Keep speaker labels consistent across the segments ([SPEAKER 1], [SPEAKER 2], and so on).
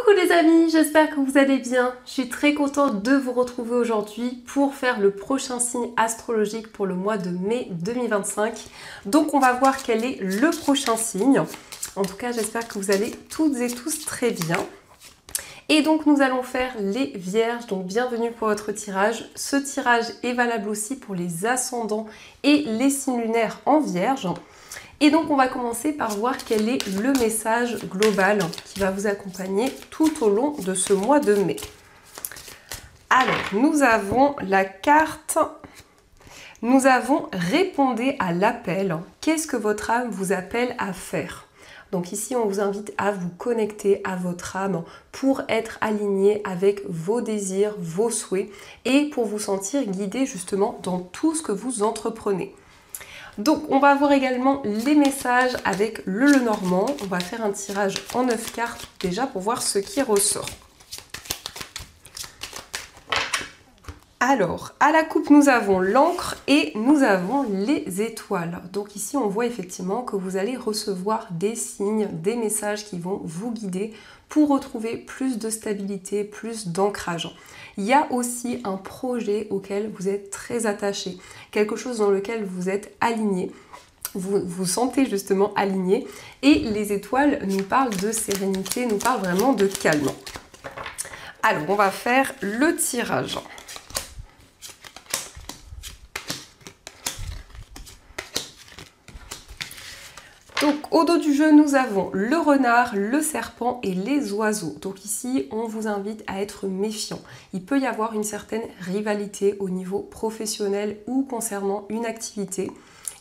[SPEAKER 1] Coucou les amis, j'espère que vous allez bien. Je suis très contente de vous retrouver aujourd'hui pour faire le prochain signe astrologique pour le mois de mai 2025. Donc on va voir quel est le prochain signe. En tout cas, j'espère que vous allez toutes et tous très bien. Et donc nous allons faire les vierges, donc bienvenue pour votre tirage. Ce tirage est valable aussi pour les ascendants et les signes lunaires en vierge. Et donc on va commencer par voir quel est le message global qui va vous accompagner tout au long de ce mois de mai. Alors, nous avons la carte, nous avons répondez à l'appel. Qu'est-ce que votre âme vous appelle à faire ? Donc ici, on vous invite à vous connecter à votre âme pour être aligné avec vos désirs, vos souhaits et pour vous sentir guidé justement dans tout ce que vous entreprenez. Donc on va voir également les messages avec le Lenormand. On va faire un tirage en 9 cartes déjà pour voir ce qui ressort. Alors, à la coupe, nous avons l'encre et nous avons les étoiles. Donc ici, on voit effectivement que vous allez recevoir des signes, des messages qui vont vous guider pour retrouver plus de stabilité, plus d'ancrage. Il y a aussi un projet auquel vous êtes très attaché, quelque chose dans lequel vous êtes aligné. Vous vous sentez justement aligné et les étoiles nous parlent de sérénité, nous parlent vraiment de calme. Alors, on va faire le tirage. Donc au dos du jeu, nous avons le renard, le serpent et les oiseaux. Donc ici, on vous invite à être méfiant. Il peut y avoir une certaine rivalité au niveau professionnel ou concernant une activité.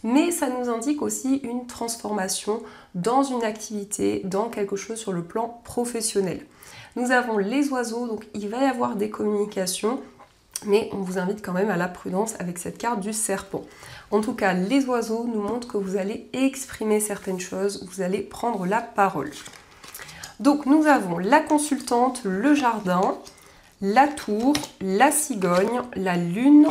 [SPEAKER 1] Mais ça nous indique aussi une transformation dans une activité, dans quelque chose sur le plan professionnel. Nous avons les oiseaux, donc il va y avoir des communications. Mais on vous invite quand même à la prudence avec cette carte du serpent. En tout cas, les oiseaux nous montrent que vous allez exprimer certaines choses, vous allez prendre la parole. Donc nous avons la consultante, le jardin, la tour, la cigogne, la lune.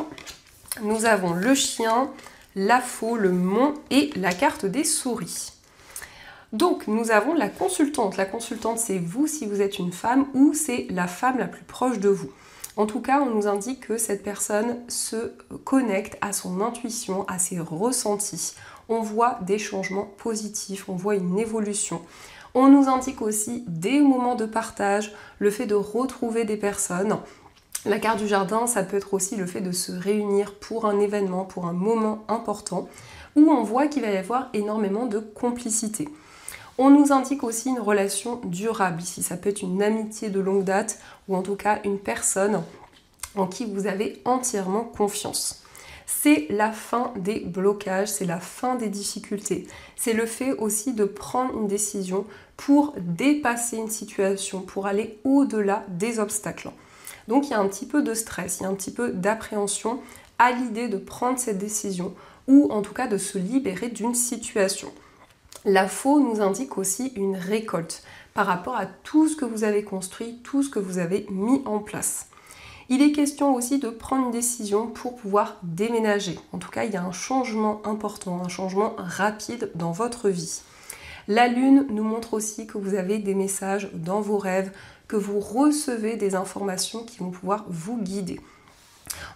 [SPEAKER 1] Nous avons le chien, la faux, le mont et la carte des souris. Donc nous avons la consultante. La consultante, c'est vous si vous êtes une femme ou c'est la femme la plus proche de vous. En tout cas, on nous indique que cette personne se connecte à son intuition, à ses ressentis. On voit des changements positifs, on voit une évolution. On nous indique aussi des moments de partage, le fait de retrouver des personnes. La carte du jardin, ça peut être aussi le fait de se réunir pour un événement, pour un moment important, où on voit qu'il va y avoir énormément de complicité. On nous indique aussi une relation durable ici. Ça peut être une amitié de longue date ou en tout cas une personne en qui vous avez entièrement confiance. C'est la fin des blocages, c'est la fin des difficultés. C'est le fait aussi de prendre une décision pour dépasser une situation, pour aller au-delà des obstacles. Donc il y a un petit peu de stress, il y a un petit peu d'appréhension à l'idée de prendre cette décision ou en tout cas de se libérer d'une situation. La faux nous indique aussi une récolte par rapport à tout ce que vous avez construit, tout ce que vous avez mis en place. Il est question aussi de prendre une décision pour pouvoir déménager. En tout cas, il y a un changement important, un changement rapide dans votre vie. La lune nous montre aussi que vous avez des messages dans vos rêves, que vous recevez des informations qui vont pouvoir vous guider.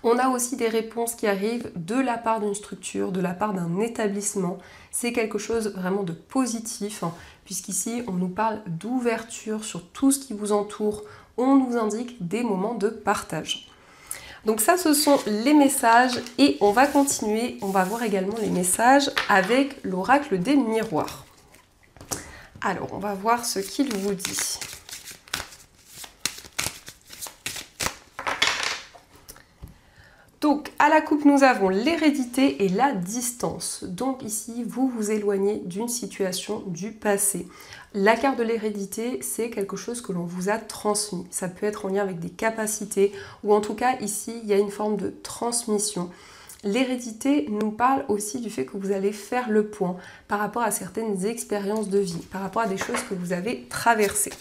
[SPEAKER 1] On a aussi des réponses qui arrivent de la part d'une structure, de la part d'un établissement. C'est quelque chose vraiment de positif, puisqu'ici on nous parle d'ouverture sur tout ce qui vous entoure. On nous indique des moments de partage. Donc ça, ce sont les messages et on va continuer. On va voir également les messages avec l'oracle des miroirs. Alors, on va voir ce qu'il vous dit. Donc, à la coupe, nous avons l'hérédité et la distance. Donc ici, vous vous éloignez d'une situation du passé. La carte de l'hérédité, c'est quelque chose que l'on vous a transmis. Ça peut être en lien avec des capacités ou en tout cas, ici, il y a une forme de transmission. L'hérédité nous parle aussi du fait que vous allez faire le point par rapport à certaines expériences de vie, par rapport à des choses que vous avez traversées.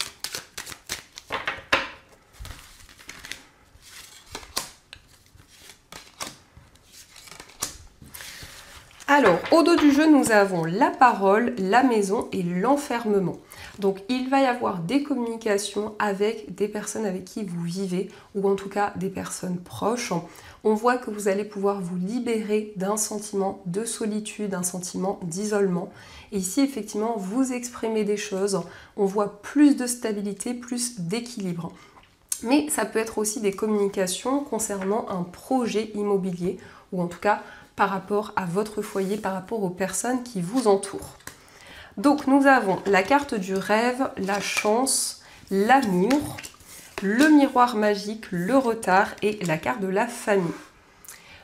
[SPEAKER 1] Alors, au dos du jeu, nous avons la parole, la maison et l'enfermement. Donc il va y avoir des communications avec des personnes avec qui vous vivez, ou en tout cas des personnes proches. On voit que vous allez pouvoir vous libérer d'un sentiment de solitude, d'un sentiment d'isolement. Et ici, effectivement, vous exprimez des choses. On voit plus de stabilité, plus d'équilibre. Mais ça peut être aussi des communications concernant un projet immobilier, ou en tout cas par rapport à votre foyer, par rapport aux personnes qui vous entourent. Donc nous avons la carte du rêve, la chance, l'amour, le miroir magique, le retard et la carte de la famille.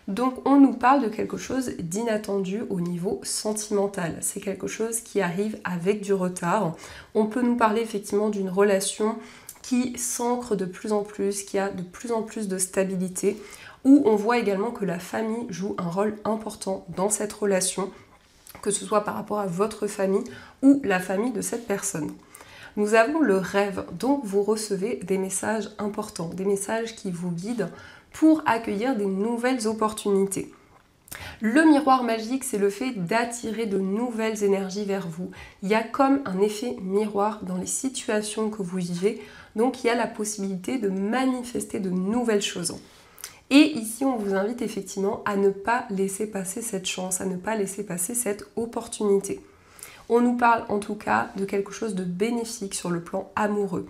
[SPEAKER 1] Donc on nous parle de quelque chose d'inattendu au niveau sentimental. C'est quelque chose qui arrive avec du retard. On peut nous parler effectivement d'une relation qui s'ancre de plus en plus, qui a de plus en plus de stabilité, où on voit également que la famille joue un rôle important dans cette relation, que ce soit par rapport à votre famille ou la famille de cette personne. Nous avons le rêve, donc vous recevez des messages importants, des messages qui vous guident pour accueillir des nouvelles opportunités. Le miroir magique, c'est le fait d'attirer de nouvelles énergies vers vous. Il y a comme un effet miroir dans les situations que vous vivez, donc il y a la possibilité de manifester de nouvelles choses. Et ici, on vous invite effectivement à ne pas laisser passer cette chance, à ne pas laisser passer cette opportunité. On nous parle en tout cas de quelque chose de bénéfique sur le plan amoureux.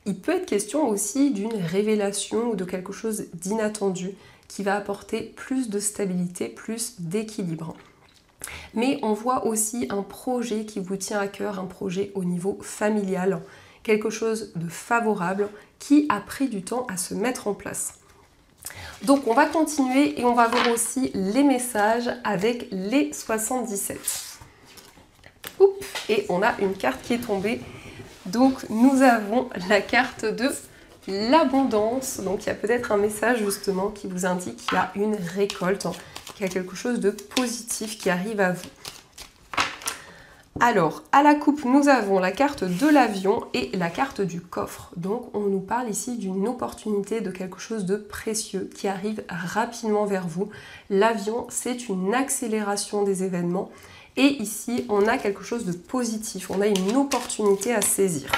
[SPEAKER 1] Il peut être question aussi d'une révélation ou de quelque chose d'inattendu qui va apporter plus de stabilité, plus d'équilibre. Mais on voit aussi un projet qui vous tient à cœur, un projet au niveau familial, quelque chose de favorable qui a pris du temps à se mettre en place. Donc on va continuer et on va voir aussi les messages avec les 77. Oups, et on a une carte qui est tombée. Donc nous avons la carte de l'abondance. Donc il y a peut-être un message justement qui vous indique qu'il y a une récolte, qu'il y a quelque chose de positif qui arrive à vous. Alors, à la coupe, nous avons la carte de l'avion et la carte du coffre. Donc, on nous parle ici d'une opportunité, de quelque chose de précieux qui arrive rapidement vers vous. L'avion, c'est une accélération des événements. Et ici, on a quelque chose de positif. On a une opportunité à saisir.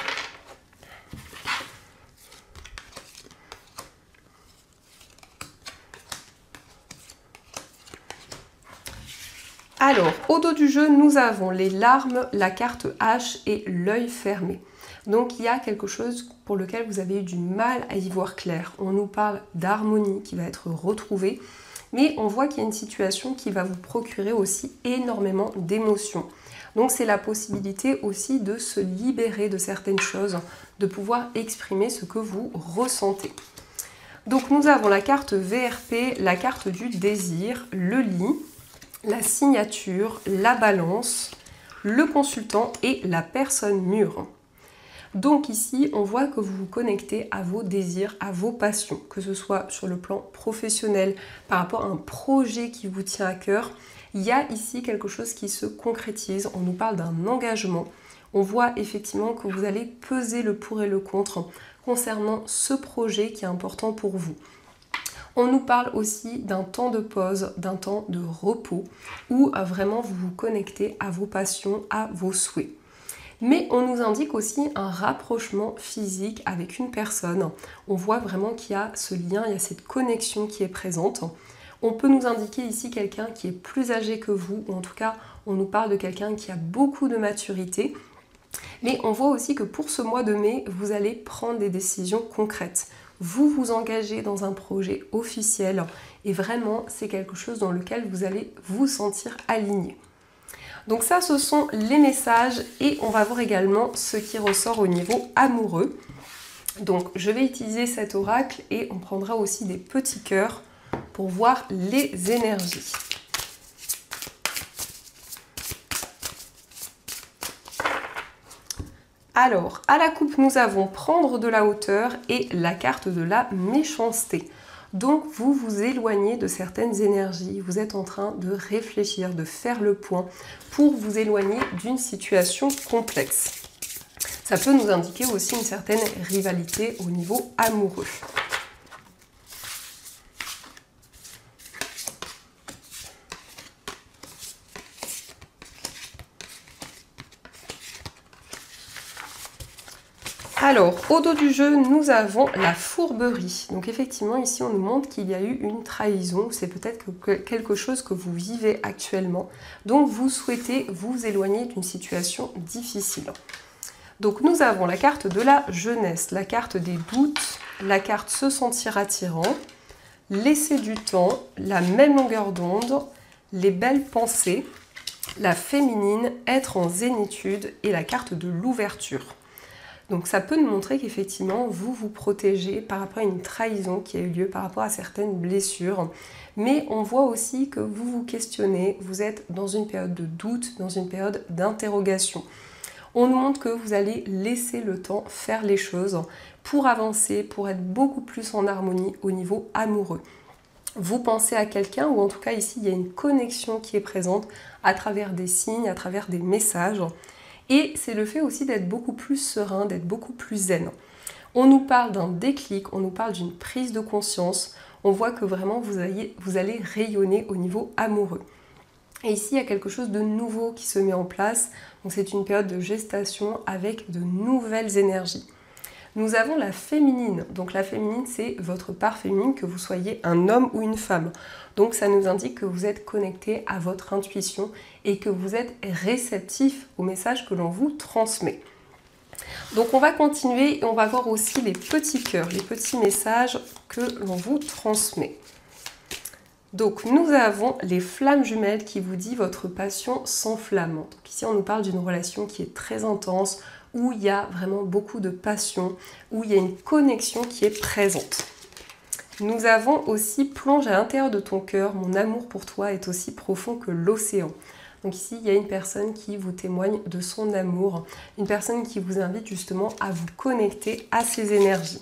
[SPEAKER 1] Alors, au dos du jeu, nous avons les larmes, la carte H et l'œil fermé. Donc, il y a quelque chose pour lequel vous avez eu du mal à y voir clair. On nous parle d'harmonie qui va être retrouvée, mais on voit qu'il y a une situation qui va vous procurer aussi énormément d'émotions. Donc, c'est la possibilité aussi de se libérer de certaines choses, de pouvoir exprimer ce que vous ressentez. Donc, nous avons la carte VRP, la carte du désir, le lit, la signature, la balance, le consultant et la personne mûre. Donc ici, on voit que vous vous connectez à vos désirs, à vos passions, que ce soit sur le plan professionnel, par rapport à un projet qui vous tient à cœur. Il y a ici quelque chose qui se concrétise, on nous parle d'un engagement. On voit effectivement que vous allez peser le pour et le contre concernant ce projet qui est important pour vous. On nous parle aussi d'un temps de pause, d'un temps de repos, où vraiment vous vous connectez à vos passions, à vos souhaits. Mais on nous indique aussi un rapprochement physique avec une personne. On voit vraiment qu'il y a ce lien, il y a cette connexion qui est présente. On peut nous indiquer ici quelqu'un qui est plus âgé que vous, ou en tout cas, on nous parle de quelqu'un qui a beaucoup de maturité. Mais on voit aussi que pour ce mois de mai, vous allez prendre des décisions concrètes. Vous vous engagez dans un projet officiel et vraiment c'est quelque chose dans lequel vous allez vous sentir aligné. Donc ça, ce sont les messages et on va voir également ce qui ressort au niveau amoureux. Donc je vais utiliser cet oracle et on prendra aussi des petits cœurs pour voir les énergies. Alors, à la coupe, nous avons prendre de la hauteur et la carte de la méchanceté. Donc, vous vous éloignez de certaines énergies. Vous êtes en train de réfléchir, de faire le point pour vous éloigner d'une situation complexe. Ça peut nous indiquer aussi une certaine rivalité au niveau amoureux. Alors, au dos du jeu, nous avons la fourberie. Donc effectivement, ici, on nous montre qu'il y a eu une trahison. C'est peut-être quelque chose que vous vivez actuellement. Donc, vous souhaitez vous éloigner d'une situation difficile. Donc, nous avons la carte de la jeunesse, la carte des doutes, la carte se sentir attirant, laisser du temps, la même longueur d'onde, les belles pensées, la féminine, être en zénitude et la carte de l'ouverture. Donc ça peut nous montrer qu'effectivement, vous vous protégez par rapport à une trahison qui a eu lieu, par rapport à certaines blessures. Mais on voit aussi que vous vous questionnez, vous êtes dans une période de doute, dans une période d'interrogation. On nous montre que vous allez laisser le temps faire les choses pour avancer, pour être beaucoup plus en harmonie au niveau amoureux. Vous pensez à quelqu'un, ou en tout cas ici, il y a une connexion qui est présente à travers des signes, à travers des messages. Et c'est le fait aussi d'être beaucoup plus serein, d'être beaucoup plus zen. On nous parle d'un déclic, on nous parle d'une prise de conscience. On voit que vraiment vous allez rayonner au niveau amoureux. Et ici, il y a quelque chose de nouveau qui se met en place. Donc c'est une période de gestation avec de nouvelles énergies. Nous avons la féminine. Donc la féminine, c'est votre part féminine, que vous soyez un homme ou une femme. Donc ça nous indique que vous êtes connecté à votre intuition et que vous êtes réceptif aux messages que l'on vous transmet. Donc on va continuer et on va voir aussi les petits cœurs, les petits messages que l'on vous transmet. Donc nous avons les flammes jumelles qui vous dit votre passion s'enflamme. Donc ici on nous parle d'une relation qui est très intense, où il y a vraiment beaucoup de passion, où il y a une connexion qui est présente. Nous avons aussi plonge à l'intérieur de ton cœur, mon amour pour toi est aussi profond que l'océan. Donc ici, il y a une personne qui vous témoigne de son amour, une personne qui vous invite justement à vous connecter à ses énergies.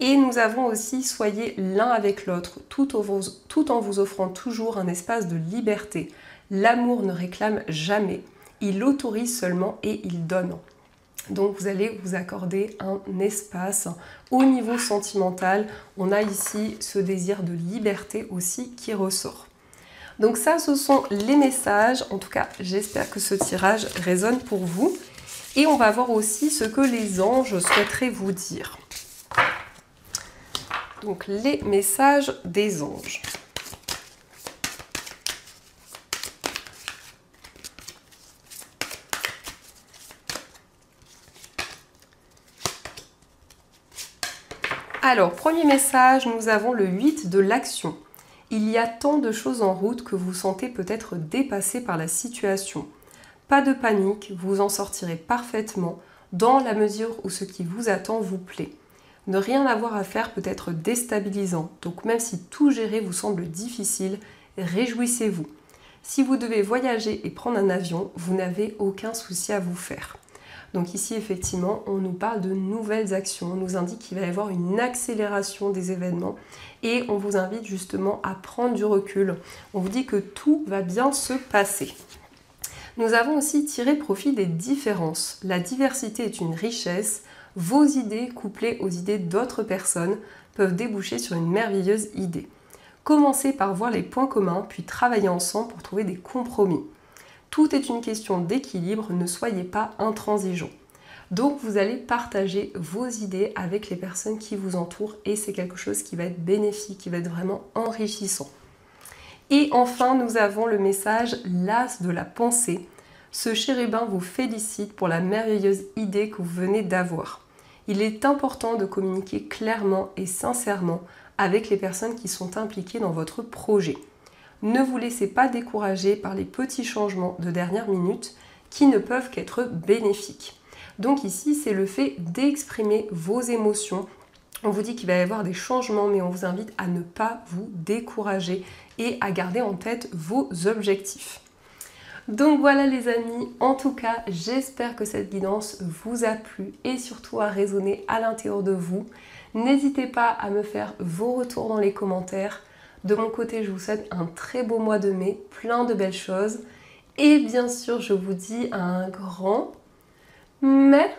[SPEAKER 1] Et nous avons aussi soyez l'un avec l'autre, tout en vous offrant toujours un espace de liberté. L'amour ne réclame jamais, il autorise seulement et il donne. Donc vous allez vous accorder un espace au niveau sentimental. On a ici ce désir de liberté aussi qui ressort. Donc ça, ce sont les messages. En tout cas, j'espère que ce tirage résonne pour vous. Et on va voir aussi ce que les anges souhaiteraient vous dire. Donc les messages des anges. Alors, premier message, nous avons le 8 de l'action. Il y a tant de choses en route que vous sentez peut-être dépassé par la situation. Pas de panique, vous en sortirez parfaitement dans la mesure où ce qui vous attend vous plaît. Ne rien avoir à faire peut être déstabilisant, donc même si tout gérer vous semble difficile, réjouissez-vous. Si vous devez voyager et prendre un avion, vous n'avez aucun souci à vous faire. Donc ici, effectivement, on nous parle de nouvelles actions, on nous indique qu'il va y avoir une accélération des événements et on vous invite justement à prendre du recul. On vous dit que tout va bien se passer. Nous avons aussi tiré profit des différences. La diversité est une richesse. Vos idées, couplées aux idées d'autres personnes, peuvent déboucher sur une merveilleuse idée. Commencez par voir les points communs, puis travaillez ensemble pour trouver des compromis. Tout est une question d'équilibre, ne soyez pas intransigeants. Donc vous allez partager vos idées avec les personnes qui vous entourent et c'est quelque chose qui va être bénéfique, qui va être vraiment enrichissant. Et enfin, nous avons le message l'as de la pensée. Ce chérubin vous félicite pour la merveilleuse idée que vous venez d'avoir. Il est important de communiquer clairement et sincèrement avec les personnes qui sont impliquées dans votre projet. Ne vous laissez pas décourager par les petits changements de dernière minute qui ne peuvent qu'être bénéfiques. Donc ici, c'est le fait d'exprimer vos émotions. On vous dit qu'il va y avoir des changements, mais on vous invite à ne pas vous décourager et à garder en tête vos objectifs. Donc voilà les amis, en tout cas, j'espère que cette guidance vous a plu et surtout a résonné à l'intérieur de vous. N'hésitez pas à me faire vos retours dans les commentaires. De mon côté, je vous souhaite un très beau mois de mai, plein de belles choses. Et bien sûr, je vous dis un grand merci.